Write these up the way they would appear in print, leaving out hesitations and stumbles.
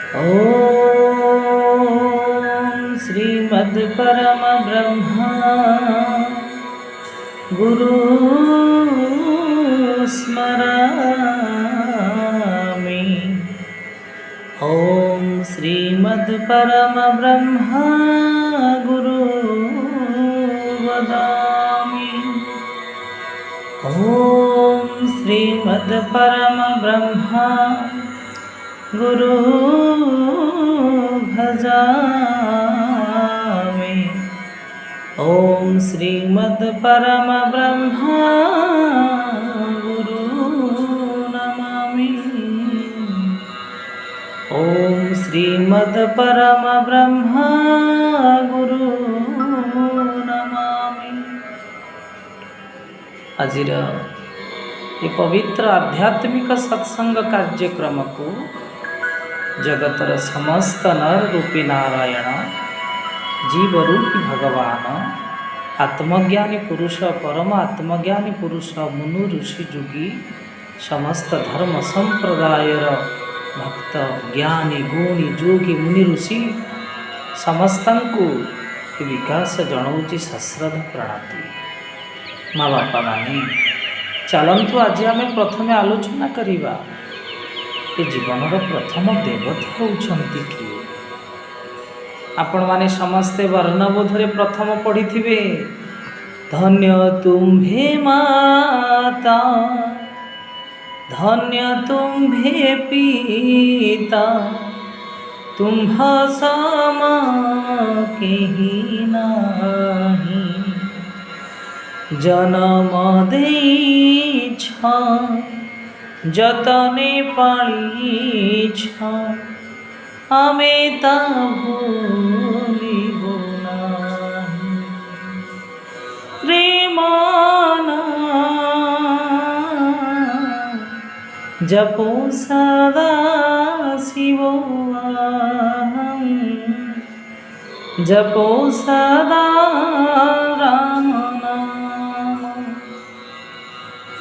ॐ श्रीमद् परम ब्रह्मा गुरु स्मरामि। ॐ श्रीमद् परम ब्रह्मा गुरु वदामि। ॐ श्रीमद् परम ब्रह्मा गुरु भजामि। ॐ श्रीमद् परम ब्रह्मा गुरु नमामि। ॐ श्रीमद् परम ब्रह्मा गुरु नमामि। आजिर ये पवित्र आध्यात्मिक सत्संग कार्यक्रम को जगतर समस्त नर रूपी नारायण जीव रूपी भगवान आत्मज्ञानी पुरुष परम आत्मज्ञानी पुरुष मुनु ऋषि जुगी समस्त धर्म संप्रदायर भक्त ज्ञानी गुणी जोगी मुनि ऋषि समस्त को विकास जनाऊँगी सश्रद्ध प्रणाति। माँ बापा माने चलतु आज आम प्रथम आलोचना करिबा ये जीवनर प्रथम देवता होउछंती किए। आपण माने समस्ते वर्णबोधरे प्रथम पढ़ी थिबे धन्य तुम्भे माता धन्य तुम्भे पिता तुम्ह समा केहि नाही जन्म देइछ जतने पालिछ आमे ता भूलिबो नाही रे माना जपो सदा शिवोऽहं जपो सदा राम नाम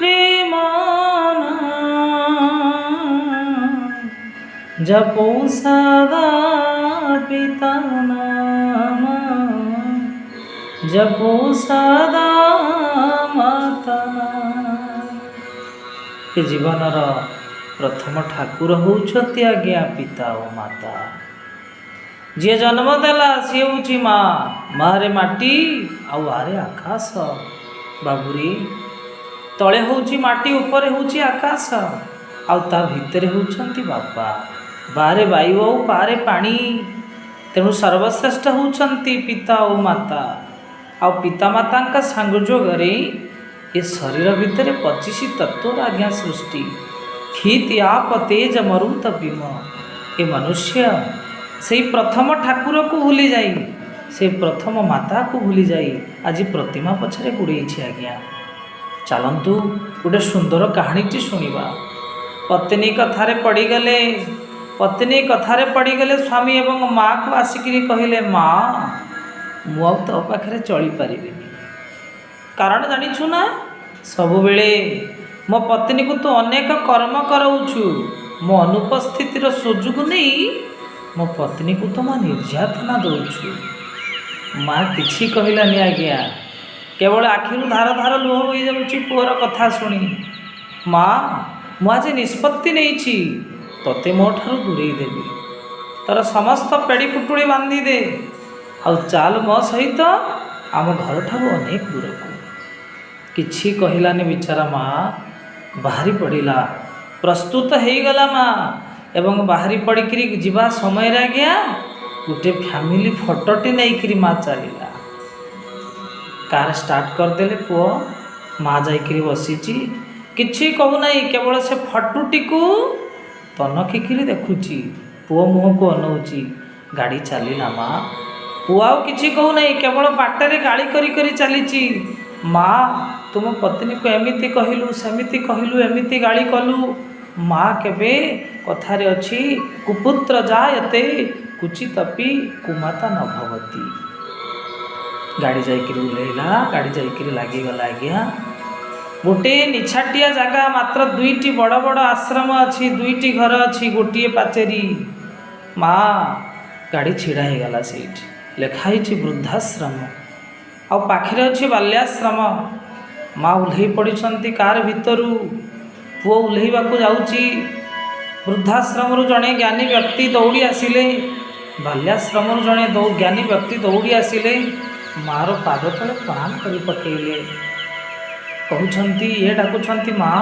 रे माना जपो सदा पिता नाम जपो सदा माता नाम। ये जीवनर प्रथम ठाकुर होउछंती आज्ञा पिता और माता। जी जन्म देला सी हूँ माँ मारे माटी आरे आकाश बाबुरी तले हूँ माटी उपरे हूँ आकाश ता भितरे होउछंती बापा बारे वायु और पारे पानी। तेणु सर्वश्रेष्ठ होउछंती पिता और माता आ पिता माता का संयोगरे ये शरीर भितर 25 तत्व आज्ञा सृष्टि खीत आप तेज मरुत भीम। ये मनुष्य से प्रथम ठाकुर को भूली जाई से प्रथम माता को भूली जाई आज प्रतिमा पछरे गुड़े आज्ञा। चलतु गोटे सुंदर कहानीटी शुणा। पत्नी कथारे पड़गले पत्नी कथारे पड़गले स्वामी एवं माँ को आसिकी कहले माँ मु तो पाखे चली पारि कारण जानिछु ना सबु बेले मो पत्नी को तू अनेक कर्म कराऊछु मो अनुपस्थितिर सुजोग नहीं मो पत्नी को तो माँ निर्यातना दौछु। माँ किछि कहलानी आज्ञा केवल आखिरु धार धार लुह बही जाऊँगी पुअर कथा शुणी। माँ मुझे निष्पत्ति नहीं तोते मो ठारू दूरे देवी तर समस्त पेड़ी पुटुड़ी बांधी दे आउ चाल मो सहित आम घर ठारू अनेक दूर को। किछि कहलानी बिचारा माँ बाहरी पड़ा प्रस्तुत हो गला माँ एवं बाहरी पड़िकी जीवा समय आज्ञा गोटे फैमिली फोटोटी नहीं माँ चलला कार स्टार्ट करदेले पुओ माँ जाइकरी बसीची किछि कहूना केवल से फटुटी को तनखिकी देखुची पुओ मुह को अनौची गाड़ी चलला माँ पुओ आउ किछि कहूना केवल बाटरे गाड़ी करी करी चलीची माँ तुम पत्नी को एमिति कहलु सेमिति कहलु एमिति गाड़ी कलु माँ केबे कथारे अछि कुपुत्र जायते कुचितपि कुमाता न भवती। गाड़ी जाइकरी उल्लेला गाड़ी जाइकरी लागिगला आज्ञा गोटे निछाटिया जगह मात्र दुईटी बड़ बड़ आश्रम अच्छी दुईटी घर अच्छी गोटे पाचेरी माँ गाड़ी छिड़ा ହେଇଗଲା ସେଇଠି ଲେଖା ହେଇଛି ବୃଦ୍ଧାଶ୍ରମ ଆଉ ପାଖରେ ଅଛି ବାଲ୍ୟାଶ୍ରମ। ମାँ ଓହ୍ଲେଇ ପଡ଼ିଛନ୍ତି କାର ଭିତରୁ। ପୁଅ ଓହ୍ଲେଇବାକୁ ଯାଉଛି। ବୃଦ୍ଧାଶ୍ରମରୁ ଜଣେ ଜ୍ଞାନୀ ବ୍ୟକ୍ତି ଦୌଡ଼ି ଆସିଲେ। ବାଲ୍ୟାଶ୍ରମରୁ ଜଣେ ଜ୍ଞାନୀ ବ୍ୟକ୍ତି ଦୌଡ଼ି ଆସିଲେ। ମାଆର ପାଦ ତଳେ ପ୍ରଣାମ କରି ପକାଇଲେ। କହୁଛନ୍ତି ଇଏ ଡାକୁଛନ୍ତି ମାଆ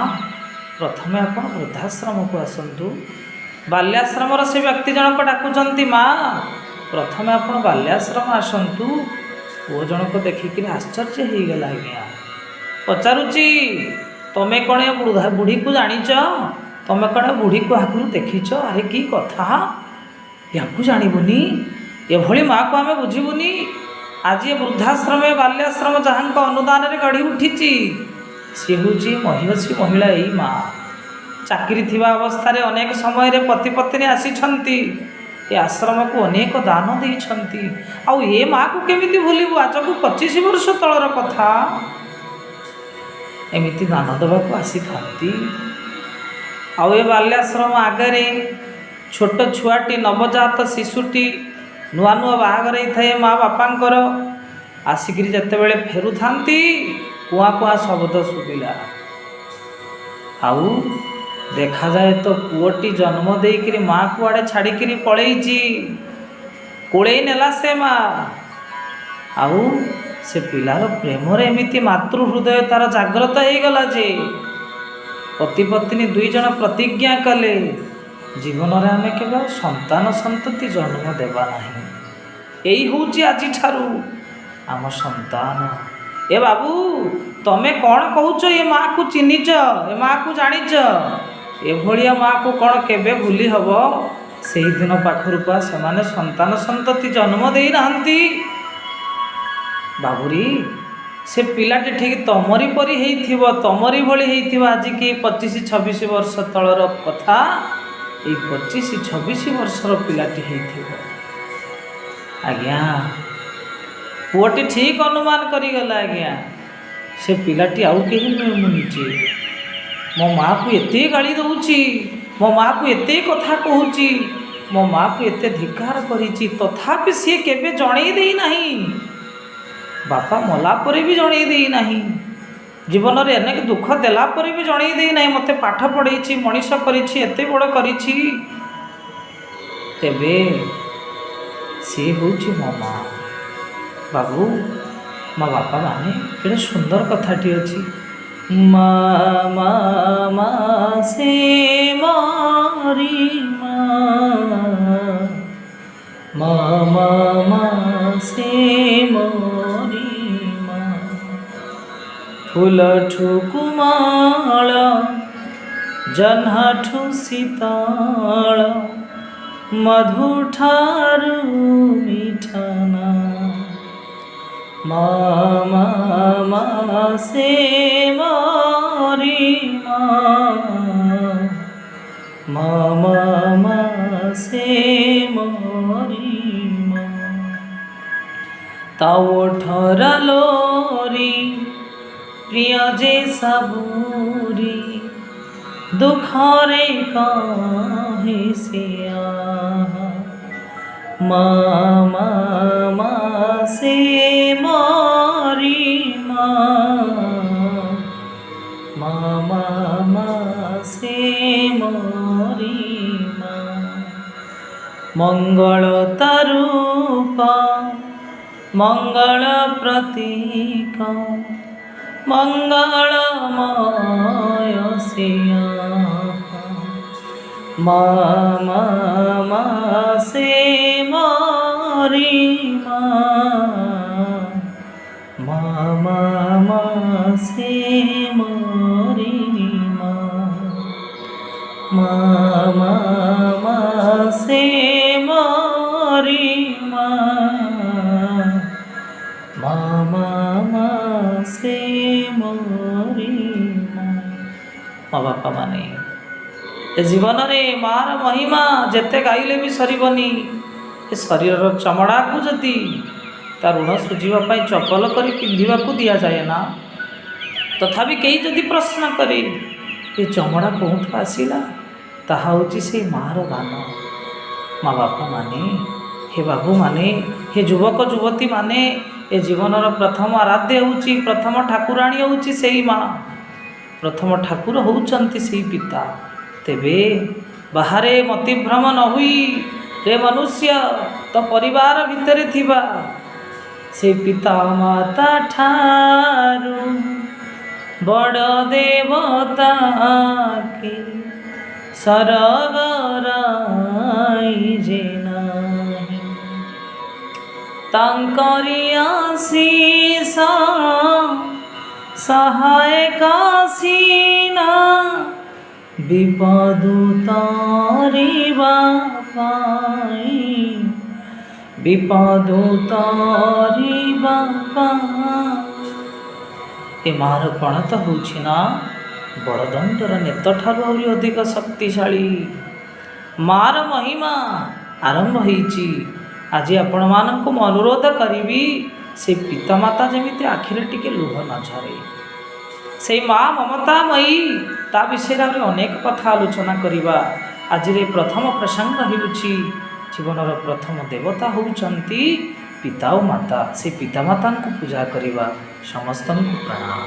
ପ୍ରଥମେ ଆପଣ ବୃଦ୍ଧାଶ୍ରମକୁ ଆସନ୍ତୁ। ବାଲ୍ୟାଶ୍ରମର ସେ ବ୍ୟକ୍ତି ଜଣକ ଡାକୁଛନ୍ତି ମାଆ ପ୍ରଥମେ ଆପଣ ବାଲ୍ୟାଶ୍ରମ ଆସନ୍ତୁ। ପୁଅ ଜଣକ ଦେଖିକିରି ଆଶ୍ଚର୍ଯ୍ୟ ହେଇଗଲା। ଆଜ୍ଞା ପଚାରୁଛି ତମେ କ'ଣ ଏ ବୁଢ଼ୀକୁ ଜାଣିଛ? ତମେ କ'ଣ ବୁଢ଼ୀକୁ ଆଗରୁ ଦେଖିଛ? ଆରେ କି କଥା, ୟାକୁ ଜାଣିବୁନି? ଏଭଳି ମାଆକୁ ଆମେ ବୁଝିବୁନି? ଆଜି ଏ ବୃଦ୍ଧାଶ୍ରମ ବାଲ୍ୟାଶ୍ରମ ଯାହାଙ୍କ ଅନୁଦାନରେ ଗଢ଼ି ଉଠିଛି ସେ ହେଉଛି ମହିୟସୀ ମହିଳା ଏଇ ମାଆ। ଚାକିରି ଥିବା ଅବସ୍ଥାରେ ଅନେକ ସମୟରେ ପତି ପତ୍ନୀ ଆସିଛନ୍ତି। ଏ ଆଶ୍ରମକୁ ଅନେକ ଦାନ ଦେଇଛନ୍ତି। ଆଉ ଏ ମାଆକୁ କେମିତି ଭୁଲିବୁ? ଆଜକୁ 25 ବର୍ଷ ତଳର କଥା। ଏମିତି ଦାନ ଦେବାକୁ ଆସିଥାନ୍ତି। ଆଉ ଏ ବାଲ୍ୟାଶ୍ରମ ଆଗରେ ଛୋଟ ଛୁଆଟି, ନବଜାତ ଶିଶୁଟି, ନୂଆ ନୂଆ ବାହାଘର ହେଇଥାଏ ମା' ବାପାଙ୍କର। ଆସିକିରି ଯେତେବେଳେ ଫେରୁଥାନ୍ତି କୁଆଁ କୁଆଁ ଶବ୍ଦ ଶୁଭିଲା। ଆଉ ଦେଖାଯାଏ ତ ପୁଅଟି ଜନ୍ମ ଦେଇକିରି ମାଆ କୁଆଡ଼େ ଛାଡ଼ିକିରି ପଳେଇଛି। କୋଳେଇ ନେଲା ସେ ମା'। ଆଉ ସେ ପିଲାର ପ୍ରେମରେ ଏମିତି ମାତୃ ହୃଦୟ ତାର ଜାଗ୍ରତ ହେଇଗଲା ଯେ ପତି ପତ୍ନୀ ଦୁଇ ଜଣ ପ୍ରତିଜ୍ଞା କଲେ ଜୀବନରେ ଆମେ କେବଳ ସନ୍ତାନ ସନ୍ତତି ଜନ୍ମ ଦେବା ନାହିଁ। ଏଇ ହେଉଛି ଆଜିଠାରୁ ଆମ ସନ୍ତାନ। ଏ ବାବୁ ତମେ କ'ଣ କହୁଛ? ଏ ମାଆକୁ ଚିହ୍ନିଛ? ଏ ମାଆକୁ ଜାଣିଛ? ଏଭଳିଆ ମାଆକୁ କ'ଣ କେବେ ଭୁଲି ହେବ? ସେହିଦିନ ପାଖରୁ ପା ସେମାନେ ସନ୍ତାନ ସନ୍ତତି ଜନ୍ମ ଦେଇନାହାନ୍ତି। ବାବୁରି ସେ ପିଲାଟି ଠିକ୍ ତମରି ପରି ହେଇଥିବ, ତମରି ଭଳି ହେଇଥିବ। ଆଜିକି 25-26 ବର୍ଷ ତଳର କଥା। ଏଇ 25-26 ବର୍ଷର ପିଲାଟି ହେଇଥିବ। ଆଜ୍ଞା ପୁଅଟି ଠିକ୍ ଅନୁମାନ କରିଗଲା। ଆଜ୍ଞା ସେ ପିଲାଟି ଆଉ କେହି ନୁହେଁ, ମୁଁ ନିଜେ। ମୋ ମାଆକୁ ଏତେ ଗାଳି ଦେଉଛି, ମୋ ମାଆକୁ ଏତେ କଥା କହୁଛି, ମୋ ମାଆକୁ ଏତେ ଧିକ୍କାର କରିଛି, ତଥାପି ସିଏ କେବେ ଜଣେଇ ଦେଇନାହିଁ। ବାପା ମଲା ପରେ ବି ଜଣେଇ ଦେଇନାହିଁ। ଜୀବନରେ ଅନେକ ଦୁଃଖ ଦେଲା ପରେ ବି ଜଣେଇ ଦେଇନାହିଁ। ମୋତେ ପାଠ ପଢ଼େଇଛି, ମଣିଷ କରିଛି, ଏତେ ବଡ଼ କରିଛି। ତେବେ ସିଏ ହେଉଛି ମୋ ମା'। ବାବୁ ମୋ ବାପା ମାନେ କେଡ଼େ ସୁନ୍ଦର କଥାଟି ଅଛି। ମା ମା ମା ସେ ମାରି ମା, ମା ମା ମା ସେ ମୋରି ମା। ଫୁଲଠୁ କୁମାଳ, ଜହ୍ନଠୁ ଶୀତଳ, ମଧୁଠାରୁ ମିଠା ନା। ମା ମା ମା ସେ ମୋରି ମା, ମା ମା ମା ସେ ମୋରି ମା। ତା ଓଠର ଲୋରି ପ୍ରିୟ ଯେ ସାବୁରି, ଦୁଃଖରେ କହେ ସେ ଆହା। ମା ମା ମା ସେ ମୋରି ମା, ମା ମା ମା ସେ ମୋରି ମା। ମଙ୍ଗଳ ତା ରୂପ, ମଙ୍ଗଳ ପ୍ରତୀକ, ମଙ୍ଗଳମୟ ସେ ଆହା। ମା ମା ମା ସେ ମୋରି ମା, ମା ମା ମା ସେ ମୋରି ମା। ମା ମା ମା ସେ ମୋରି ମା, ମା ମା ମା ସେ ମୋରି ମା। ମୋ ବାପା ମାନେ ଏ ଜୀବନରେ ମାର ମହିମା ଯେତେ ଗାଇଲେ ବି ସରିବନି। ଏ ଶରୀରର ଚମଡ଼ାକୁ ଯଦି ତା ଋଣ ଶୁଝିବା ପାଇଁ ଚପଲ କରି ପିନ୍ଧିବାକୁ ଦିଆଯାଏ ନା, ତଥାପି କେହି ଯଦି ପ୍ରଶ୍ନ କରେ ଏ ଚମଡ଼ା କେଉଁଠୁ ଆସିଲା, ତାହା ହେଉଛି ସେଇ ମାର ଦାନ। माँ बापा माने, हे बाबू माने, हे युवक युवती माने, ए जीवनर प्रथम आराध्य होउची, प्रथम ठाकुराणी होउची सेई माँ, प्रथम ठाकुर होउचंती सेई पिता। तेबे बाहरे मतिभ्रम न हुई रे मनुष्य, तो परिवार भितरे थिबा से पिता माता ठारू बड़ देवता के सरगराई जे नाही, तांकरी आशीष सहायका सीना विपदु तारिबा पाई, विपदु तारिबा पाई। ए मार पणत होउछि ना बड़दंडर नेत ठारू आहुरी अधिक शक्तिशाली। मार महिमा आरंभ होइछि। आज आपण मानक अनुरोध करी से पितामाता जमीती आखिरे टिके लुह न झरे, से माँ ममतामयी ता विषय अनेक कथा आलोचना करिबा। आज प्रथम प्रसंग होउछि जीवनर प्रथम देवता होउचंती पिता और माता। से पितामाता को पूजा करिबा। समस्त प्रणाम।